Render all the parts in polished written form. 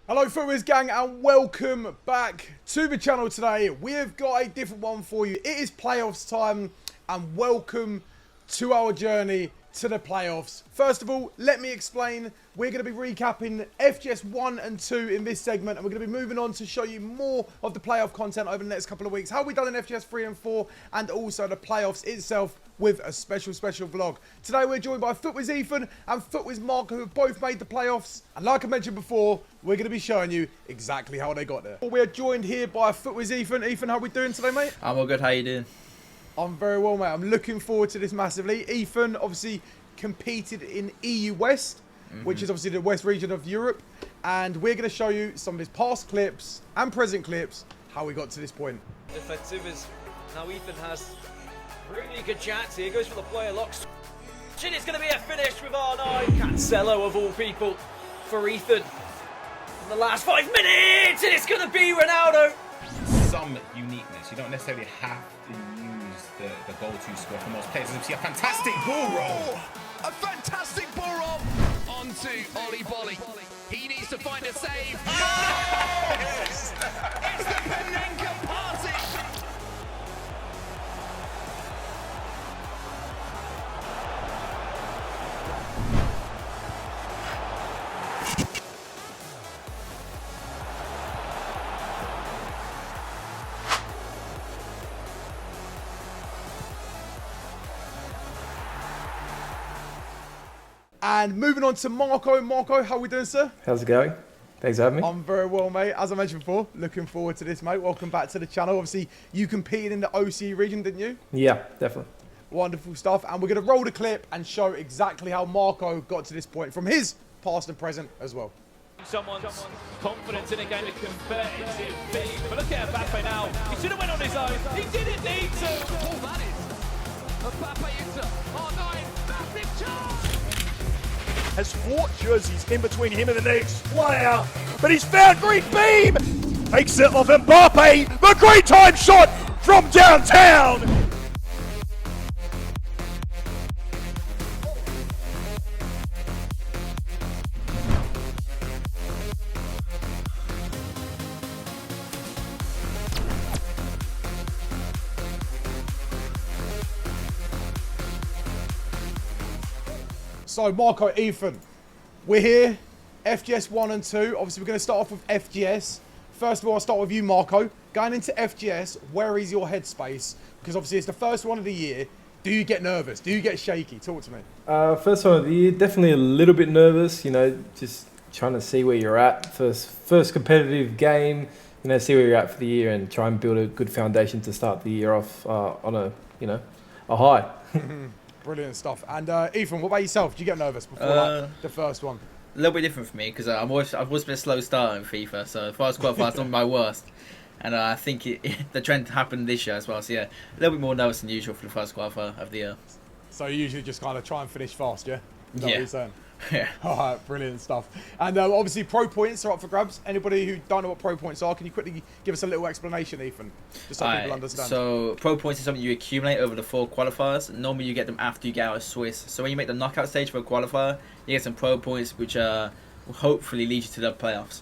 Hello FUTWIZ gang and welcome back to the channel today. We have got a different one for you. It is playoffs time and welcome to our journey to the playoffs. First of all, let me explain. We're going to be recapping FGS 1 and 2 in this segment, and we're going to be moving on to show you more of the playoff content over the next couple of weeks. How we done in FGS 3 and 4 and also the playoffs itself with a special vlog. Today we're joined by FUTWIZ Ethan and FUTWIZ Marko, who have both made the playoffs. And like I mentioned before, we're going to be showing you exactly how they got there. We're joined here by FUTWIZ Ethan. Ethan, how are we doing today, mate? I'm all good. How you doing? I'm very well, mate. I'm looking forward to this massively. Ethan obviously competed in EU West, which is obviously the West region of Europe. And we're going to show you some of his past clips and present clips, how we got to this point. Defensive is now Ethan has really good chance here. Goes for the player locks. And it's going to be a finish with R9. Cancelo of all people for Ethan. In the last 5 minutes, and it's going to be Ronaldo. Some uniqueness. You don't necessarily have to use the go-to score for most players. You see a fantastic ball roll. A fantastic ball roll onto Ollie Bolly. He needs to find a save. Yes! It's the Penenka party. And moving on to Marko. Marko, how are we doing, sir? How's it going? Thanks for having me. I'm very well, mate. As I mentioned before, looking forward to this, mate. Welcome back to the channel. Obviously, you competed in the OC region, didn't you? Yeah, definitely. Wonderful stuff. And we're going to roll the clip and show exactly how Marko got to this point from his past and present as well. Someone's confidence in a game of competitive thing. But look at Mbappe now. He should have went on his own. He didn't need to. Oh, that is Mbappe into R9. Massive charge. Has fought jerseys in between him and the next player, but he's found Green Beam, takes it off Mbappe, the great time shot from downtown. So, Marko, Ethan, we're here, FGS 1 and 2. Obviously, we're going to start off with FGS. First of all, I'll start with you, Marko. Going into FGS, where is your headspace? Because obviously, it's the first one of the year. Do you get nervous? Do you get shaky? Talk to me. First one of the year, definitely a little bit nervous, you know, just trying to see where you're at. First competitive game, you know, see where you're at for the year and try and build a good foundation to start the year off on a, you know, a high. Brilliant stuff. And Ethan, what about yourself? Do you get nervous before like, the first one? A little bit different for me because I've always been a slow starter in FIFA. So first qualifier is not my worst, and I think the trend happened this year as well. So yeah, a little bit more nervous than usual for the first qualifier of the year. So you usually just kind of try and finish fast, yeah? Is that Yeah. what you're saying? Yeah. All right, brilliant stuff. And obviously, pro points are up for grabs. Anybody who don't know what pro points are, can you quickly give us a little explanation, Ethan, just so people understand? So pro points is something you accumulate over the 4 qualifiers. Normally you get them after you get out of Swiss. So when you make the knockout stage for a qualifier, you get some pro points, which will hopefully lead you to the playoffs.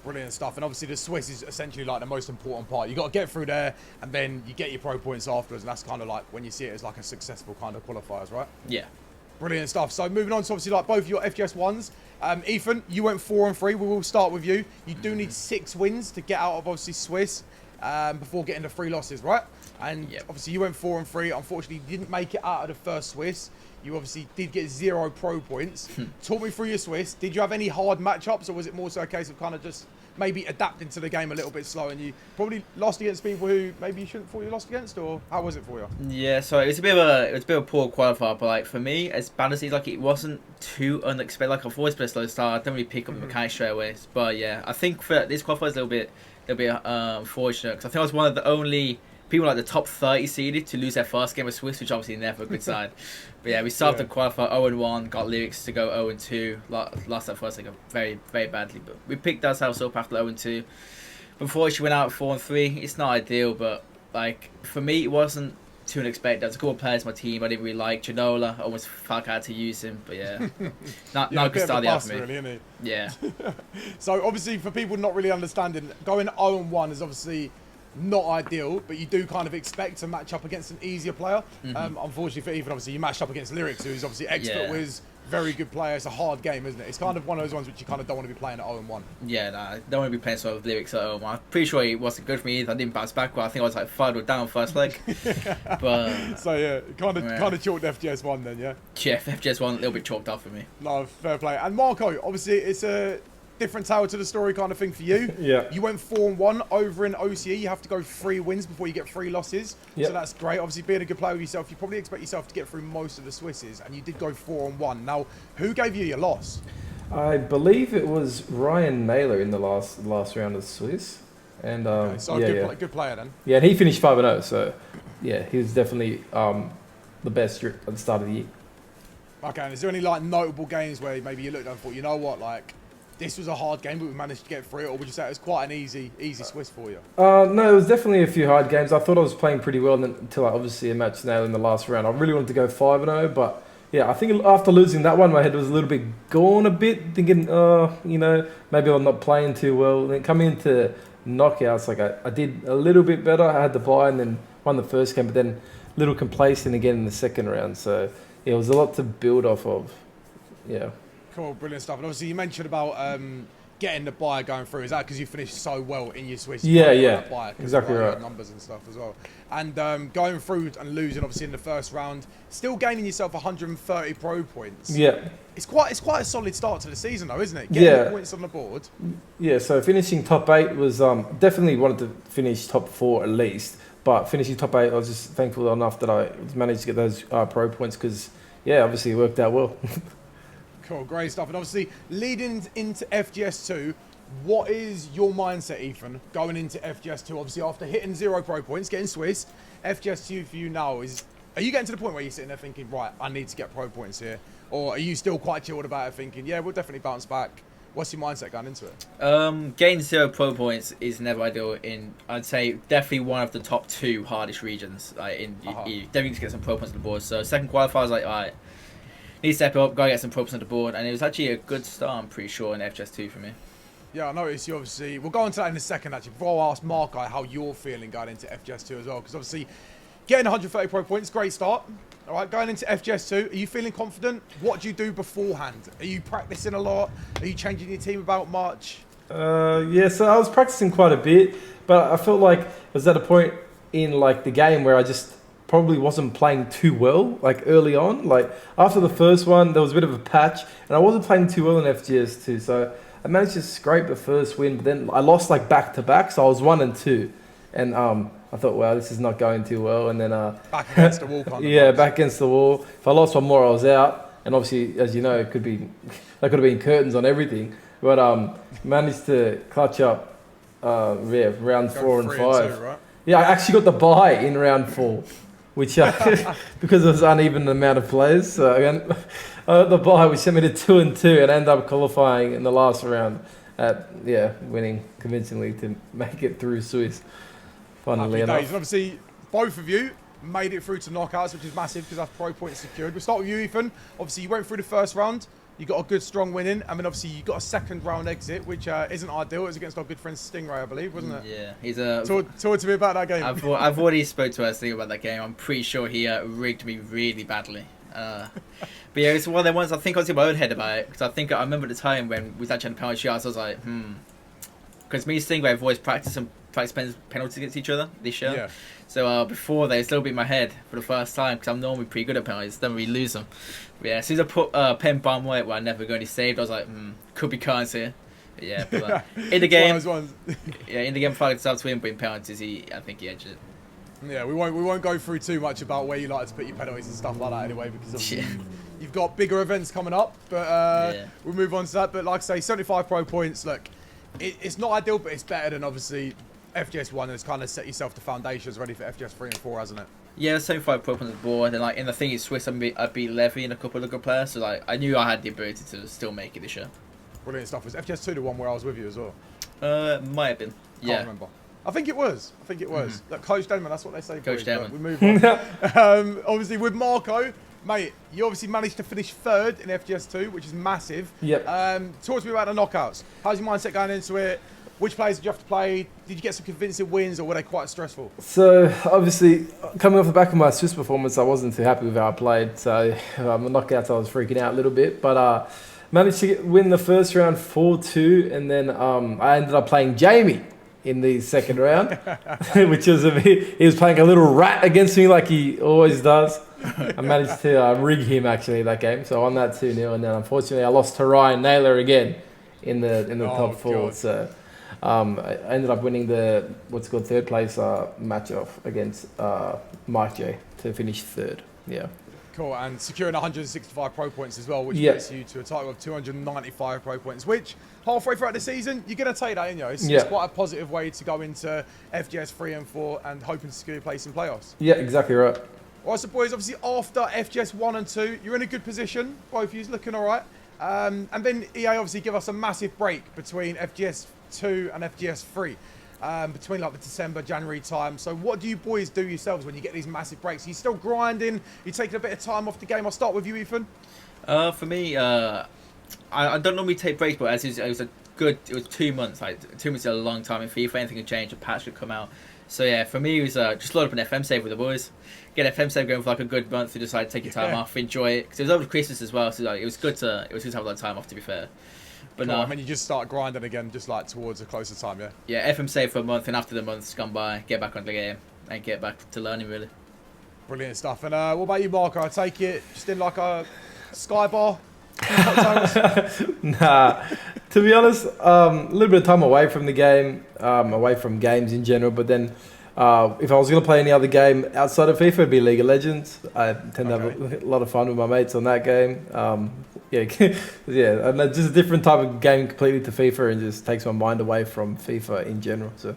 Brilliant stuff. And obviously, the Swiss is essentially like the most important part. You got to get through there, and then you get your pro points afterwards. And that's kind of like when you see it as like a successful kind of qualifiers, right? Yeah. Brilliant stuff. So moving on to obviously like both your FGS ones. Ethan, you went 4 and 3. We will start with you. You do need 6 wins to get out of obviously Swiss before getting the 3 losses, right? And obviously you went 4 and 3. Unfortunately, you didn't make it out of the first Swiss. You obviously did get 0 pro points. Talk me through your Swiss. Did you have any hard matchups, or was it more so a case of kind of just maybe adapting to the game a little bit slow, and you probably lost against people who maybe you shouldn't thought you lost against, or how was it for you? Yeah, so it was a bit of a poor qualifier, but like for me, as bad as it is, like it wasn't too unexpected. Like I've always been a slow start. I don't really pick up the mechanics straight away. But yeah, I think for this qualifier is a little bit unfortunate because I think I was one of the only people like the top 30 seeded to lose their first game of Swiss, which obviously never a good sign. But yeah, we started the qualifier 0-1, got lyrics to go 0-2, lost that first leg very, very badly. But we picked ourselves up after 0-2. Before she went out 4-3, it's not ideal, but like for me, it wasn't too unexpected. There's a couple of players on my team I didn't really like. Janola, I almost felt I had to use him, but yeah, not a good start of the year for me. Really, isn't he? Yeah. So obviously, for people not really understanding, going 0-1 is obviously not ideal, but you do kind of expect to match up against an easier player. Unfortunately for Ethan, obviously you matched up against Lyrics, who's obviously ex-FUTWIZ, very good player. It's a hard game, isn't it? It's kind of one of those ones which you kind of don't want to be playing at 0-1. Yeah, nah, I don't want to be playing sort of Lyrics at home. I'm pretty sure it wasn't good for me either. I didn't bounce back, but I think I was like 5 down first leg. But so yeah, kind of chalked FGS 1 then, yeah. Yeah, FGS 1 a little bit chalked off for me. No, fair play. And Marko, obviously it's a different tale to the story kind of thing for you. Yeah. You went 4-1 over in OCE. You have to go 3 wins before you get 3 losses. Yep. So that's great. Obviously, being a good player with yourself, you probably expect yourself to get through most of the Swisses, and you did go 4-1. Now, who gave you your loss? I believe it was Ryan Naylor in the last round of Swiss. And Okay, so good player then. Yeah, and he finished 5-0, so yeah, he was definitely the best at the start of the year. Okay, and is there any like notable games where maybe you looked and thought, you know what, like this was a hard game, but we managed to get through it, or would you say it was quite an easy Swiss for you? No, it was definitely a few hard games. I thought I was playing pretty well until obviously a match Naylor in the last round. I really wanted to go 5-0, but yeah, I think after losing that one, my head was a little bit gone a bit, thinking, you know, maybe I'm not playing too well. And then coming into knockouts, like I did a little bit better. I had the bye and then won the first game, but then a little complacent again in the second round. So yeah, it was a lot to build off of. Yeah. Cool, brilliant stuff. And obviously you mentioned about getting the bye going through. Is that because you finished so well in your Swiss? Yeah, exactly right. Numbers and stuff as well. And going through and losing obviously in the first round, still gaining yourself 130 pro points. Yeah. It's quite a solid start to the season though, isn't it? Getting the points on the board. Yeah, so finishing top 8 was definitely wanted to finish top 4 at least. But finishing top 8, I was just thankful enough that I managed to get those pro points because, yeah, obviously it worked out well. Cool, great stuff. And obviously, leading into FGS2, what is your mindset, Ethan, going into FGS2? Obviously, after hitting 0 pro points, getting Swiss, FGS2 for you now is... Are you getting to the point where you're sitting there thinking, right, I need to get pro points here? Or are you still quite chilled about it, thinking, yeah, we'll definitely bounce back? What's your mindset going into it? Getting 0 pro points is never ideal in, I'd say, definitely one of the top 2 hardest regions. Like you definitely need to get some pro points on the board. So second qualifier, I was like, all right, need to step up, gotta get some pro points on the board. And it was actually a good start, I'm pretty sure, in FGS2 for me. Yeah, I noticed you obviously... We'll go into that in a second, actually. Before I ask Marko how you're feeling going into FGS2 as well. Because obviously, getting 130 pro points, great start. All right, going into FGS2, are you feeling confident? What do you do beforehand? Are you practicing a lot? Are you changing your team about much? Yeah, so I was practicing quite a bit, but I felt like I was at a point in like the game where I just probably wasn't playing too well, like early on. Like after the first one, there was a bit of a patch, and I wasn't playing too well in FGS2. So I managed to scrape the first win, but then I lost like back to back, so I was 1 and 2, and I thought, wow, this is not going too well. And then back against the wall, kind of. Yeah, back against the wall. If I lost one more, I was out. And obviously, as you know, it could be there could have been curtains on everything. But managed to clutch up, round 4 and 5. And 2, right? Yeah, I actually got the bye in round 4, which because it was uneven amount of players. So again, the bye, which sent me to 2 and 2, and ended up qualifying in the last round winning convincingly to make it through Swiss. Funnily enough. And obviously, both of you made it through to knockouts, which is massive because that's pro points secured. We'll start with you, Ethan. Obviously, you went through the first round. You got a good, strong win in. I mean, obviously, you got a second round exit, which isn't ideal. It was against our good friend Stingray, I believe, wasn't it? Yeah, he's a... Talk to me about that game. I've already spoke to Stingray about that game. I'm pretty sure he rigged me really badly. But yeah, it's one of the ones I think I was in my own head about it. Because I remember the time when we was actually on the penalty shots, I was like, Because me and Stingray have always practiced penalties against each other this year. Yeah. So before they still beat my head for the first time because I'm normally pretty good at penalties, don't really lose them. But yeah, as soon as I put pen bomb weight where I never got any saved, I was like, could be cards here. But yeah, but, in the game, in the game, I decided to win, but in penalties, I think he edged it. Yeah, we won't go through too much about where you like to put your penalties and stuff like that anyway, because you've got bigger events coming up. But we'll move on to that. But like I say, 75 pro points. Look, it's not ideal, but it's better than obviously FGS 1 has kind of set yourself the foundations ready for FGS 3 and 4, hasn't it? Yeah, 75 pro points on the board, and like in the thing is Swiss, I beat Levy and a couple of good players, so like I knew I had the ability to still make it this year. Brilliant stuff. Was FGS 2 the one where I was with you as well? Might have been. Yeah. Can't remember. I think it was. Look, Coach Denman, that's what they say. Coach boys, Denman. We move on. Obviously, with Marko, mate, you obviously managed to finish 3rd in FGS2, which is massive. Yep. Talk to me about the knockouts. How's your mindset going into it? Which players did you have to play? Did you get some convincing wins, or were they quite stressful? So obviously, coming off the back of my Swiss performance, I wasn't too happy with how I played. So the knockouts, I was freaking out a little bit, but managed to win the first round 4-2, and then I ended up playing Jamie in the second round, which was a bit. He was playing a little rat against me like he always does. I managed to rig him actually that game, so I won that 2-0, and then unfortunately I lost to Ryan Naylor again in the top 4. God. So. I ended up winning the third place match off against Mike J to finish 3rd. Yeah. Cool, and securing 165 pro points as well, which Yeah. gets you to a total of 295 pro points, which halfway throughout the season, you're going to take that in, It's Yeah. quite a positive way to go into FGS 3 and 4 and hoping to secure a place in playoffs. Yeah, exactly right. All right, so boys, obviously after FGS 1 and 2, you're in a good position. Both of you looking all right. And then EA obviously give us a massive break between FGS 2 and FGS 3. Between like the December, January time. So what do you boys do yourselves when you get these massive breaks? Are you still grinding? You're taking a bit of time off the game? I'll start with you, Ethan. For me, I don't normally take breaks, but as it was 2 months. Like 2 months is a long time in FIFA. Anything could change, a patch could come out. So yeah, for me it was just load up an FM save with the boys, get FM save going for like a good month, and decide to take your time off, enjoy it, because it was over Christmas as well. So like, it was good to have a lot of time off, to be fair. But Cool. no, I mean, you just start grinding again, just like towards a closer time, yeah? yeah, FM save for a month, and after the month's gone by, get back on the game and get back to learning really. Brilliant stuff. And what about you, Marko? I take it just in like a Sky bar? Nah, to be honest, a little bit of time away from the game, away from games in general. But then, if I was going to play any other game outside of FIFA, it'd be League of Legends. I tend to have a lot of fun with my mates on that game. Yeah, yeah, and just a different type of game completely to FIFA, and just takes my mind away from FIFA in general. So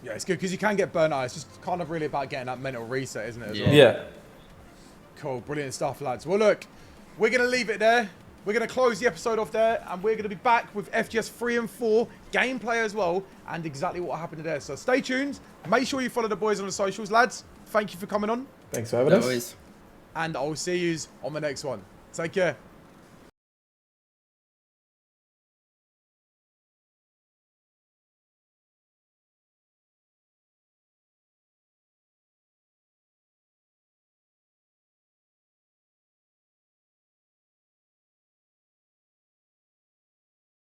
Yeah, it's good because you can get burnt out. It's just kind of really about getting that mental reset, isn't it? As Yeah. well? yeah. Cool, brilliant stuff, lads. Well, look, we're going to leave it there. We're going to close the episode off there, and we're going to be back with FGS 3 and 4 gameplay as well, and exactly what happened there. So stay tuned. Make sure you follow the boys on the socials, lads. Thank you for coming on, Thanks for having No us. worries. and I'll see you on the next one. Take care.